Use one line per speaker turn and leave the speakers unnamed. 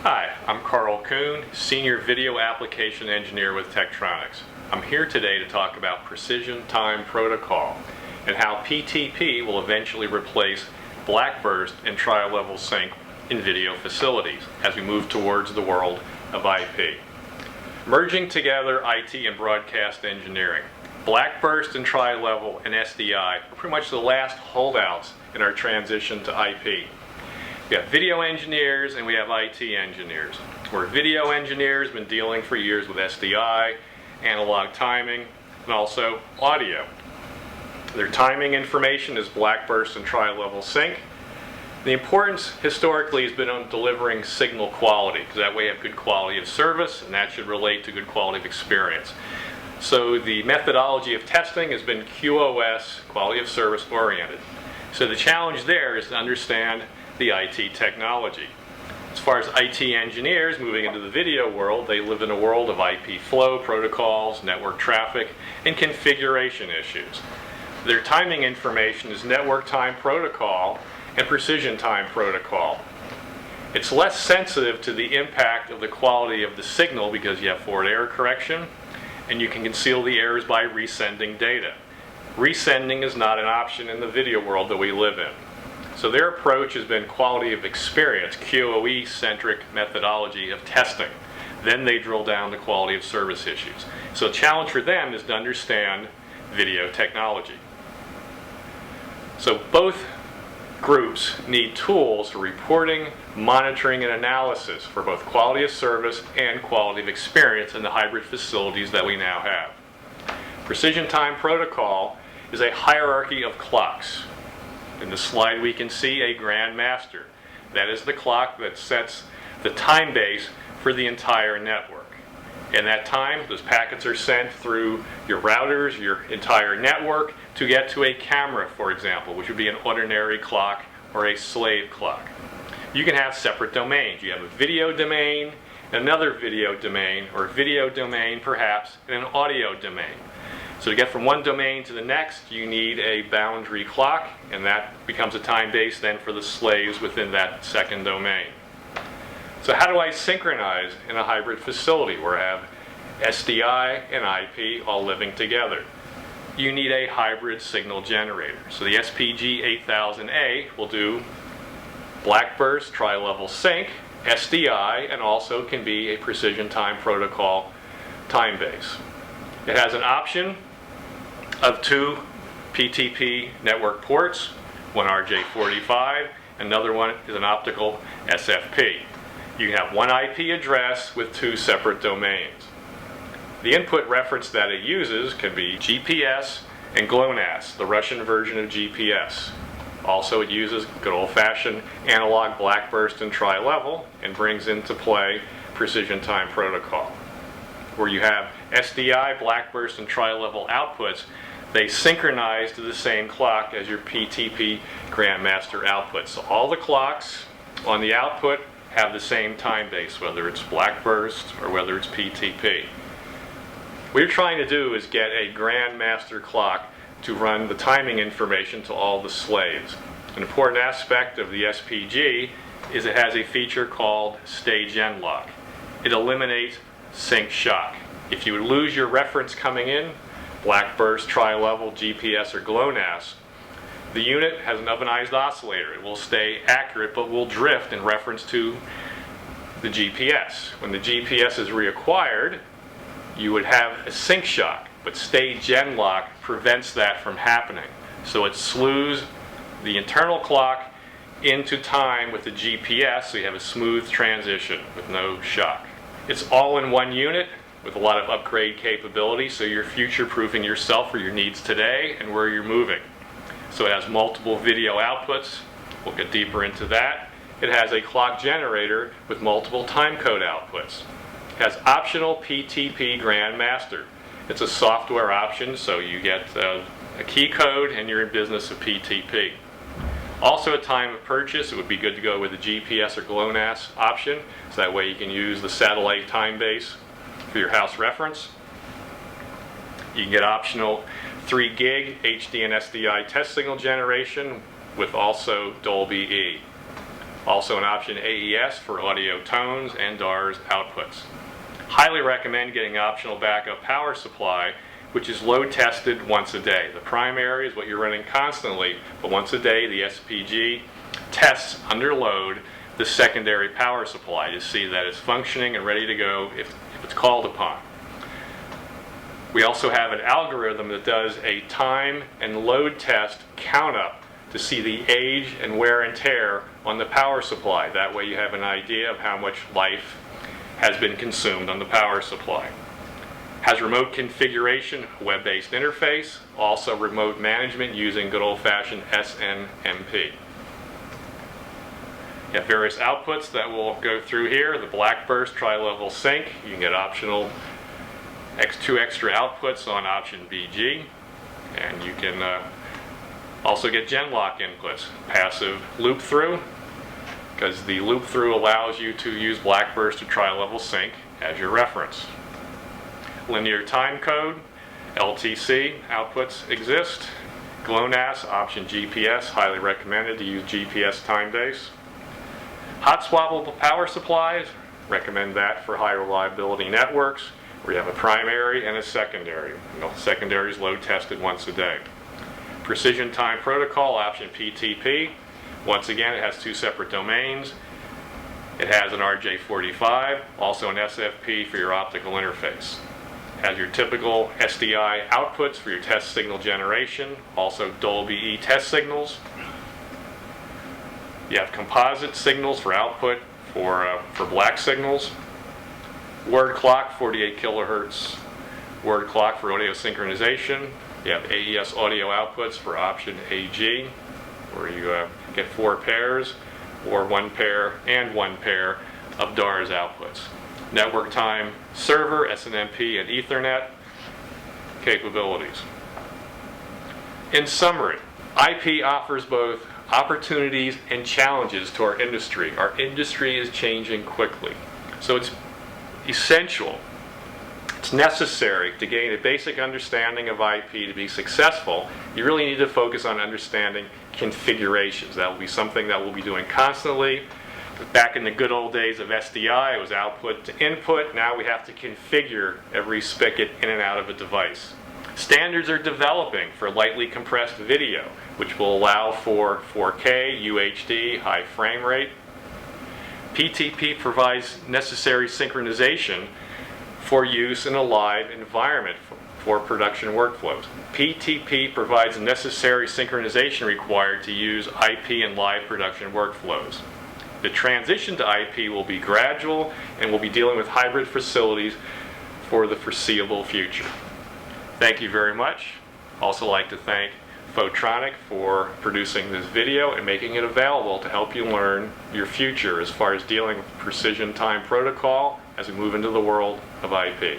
Hi, I'm Karl Kuhn, Senior Video Application Engineer with Tektronix. I'm here today to talk about Precision Time Protocol and how PTP will eventually replace blackburst and tri-level sync in video facilities as we move towards the world of IP. Merging together IT and broadcast engineering, blackburst and tri-level and SDI are pretty much the last holdouts in our transition to IP. We have video engineers and we have IT engineers. Where video engineers have been dealing for years with SDI, analog timing, and also audio. Their timing information is blackburst and tri-level sync. The importance historically has been on delivering signal quality, because that way you have good quality of service, and that should relate to good quality of experience. So the methodology of testing has been QoS, quality of service oriented. So the challenge there is to understand the IT technology. As far as IT engineers moving into the video world, they live in a world of IP flow protocols, network traffic, and configuration issues. Their timing information is network time protocol and precision time protocol. It's less sensitive to the impact of the quality of the signal because you have forward error correction, and you can conceal the errors by resending data. Resending is not an option in the video world that we live in. So their approach has been quality of experience, QoE-centric methodology of testing. Then they drill down to quality of service issues. So the challenge for them is to understand video technology. So both groups need tools for reporting, monitoring, and analysis for both quality of service and quality of experience in the hybrid facilities that we now have. Precision time protocol is a hierarchy of clocks. In the slide we can see a Grand Master. That is the clock that sets the time base for the entire network. In that time, those packets are sent through your routers, your entire network, to get to a camera, for example, which would be an ordinary clock or a slave clock. You can have separate domains. You have a video domain, another video domain, or a video domain perhaps, and an audio domain. So to get from one domain to the next, you need a boundary clock, and that becomes a time base then for the slaves within that second domain. So how do I synchronize in a hybrid facility where I have SDI and IP all living together? You need a hybrid signal generator. So the SPG 8000A will do blackburst, tri-level sync, SDI, and also can be a precision time protocol time base. It has an option of 2 PTP network ports, one RJ45, another one is an optical SFP. You can have one IP address with 2 separate domains. The input reference that it uses can be GPS and GLONASS, the Russian version of GPS. Also, it uses good old-fashioned analog blackburst and tri-level and brings into play precision time protocol. Where you have SDI, blackburst, and tri-level outputs, they synchronize to the same clock as your PTP Grandmaster output. So all the clocks on the output have the same time base, whether it's blackburst or whether it's PTP. What you're trying to do is get a Grandmaster clock to run the timing information to all the slaves. An important aspect of the SPG is it has a feature called stage end lock. It eliminates sync shock. If you would lose your reference coming in, blackburst, tri-level, GPS, or GLONASS, the unit has an ovenized oscillator. It will stay accurate but will drift in reference to the GPS. When the GPS is reacquired, you would have a sync shock, but stage end lock prevents that from happening. So it slews the internal clock into time with the GPS, so you have a smooth transition with no shock. It's all in one unit with a lot of upgrade capability, so you're future-proofing yourself for your needs today and where you're moving. So it has multiple video outputs. We'll get deeper into that. It has a clock generator with multiple timecode outputs. It has optional PTP Grandmaster. It's a software option, so you get a key code and you're in business of PTP. Also at time of purchase, it would be good to go with the GPS or GLONASS option, so that way you can use the satellite time base for your house reference. You can get optional 3 gig HD and SDI test signal generation with also Dolby E. Also an option AES for audio tones and DARS outputs. Highly recommend getting optional backup power supply, which is load tested once a day. The primary is what you're running constantly, but once a day the SPG tests under load the secondary power supply to see that it's functioning and ready to go if it's called upon. We also have an algorithm that does a time and load test count up to see the age and wear and tear on the power supply. That way you have an idea of how much life has been consumed on the power supply. Has remote configuration, web-based interface, also remote management using good old-fashioned SNMP. You have various outputs that we'll go through here. The Blackburst tri-level sync. You can get optional two extra outputs on option BG. And you can also get Genlock inputs. Passive loop through, because the loop through allows you to use Blackburst or tri-level sync as your reference. Linear time code, LTC outputs exist. GLONASS, option GPS, highly recommended to use GPS time base. Hot swappable power supplies, recommend that for high reliability networks where you have a primary and a secondary. The secondary is load tested once a day. Precision time protocol, option PTP. Once again, it has two separate domains. It has an RJ45, also an SFP for your optical interface. Has your typical SDI outputs for your test signal generation, also Dolby E test signals. You have composite signals for output for black signals. Word clock, 48 kilohertz. Word clock for audio synchronization. You have AES audio outputs for option AG, where you get 4 pairs, or 1 pair and 1 pair of DARS outputs. Network time server, SNMP, and Ethernet capabilities. In summary, IP offers both opportunities and challenges to our industry. Our industry is changing quickly. So it's essential, it's necessary to gain a basic understanding of IP to be successful. You really need to focus on understanding configurations. That will be something that we'll be doing constantly. Back in the good old days of SDI, it was output to input. Now we have to configure every spigot in and out of a device. Standards are developing for lightly compressed video, which will allow for 4K, UHD, high frame rate. PTP provides necessary synchronization for use in a live environment for production workflows. PTP provides the necessary synchronization required to use IP in live production workflows. The transition to IP will be gradual, and we'll be dealing with hybrid facilities for the foreseeable future. Thank you very much. Also like to thank Photronic for producing this video and making it available to help you learn your future as far as dealing with precision time protocol as we move into the world of IP.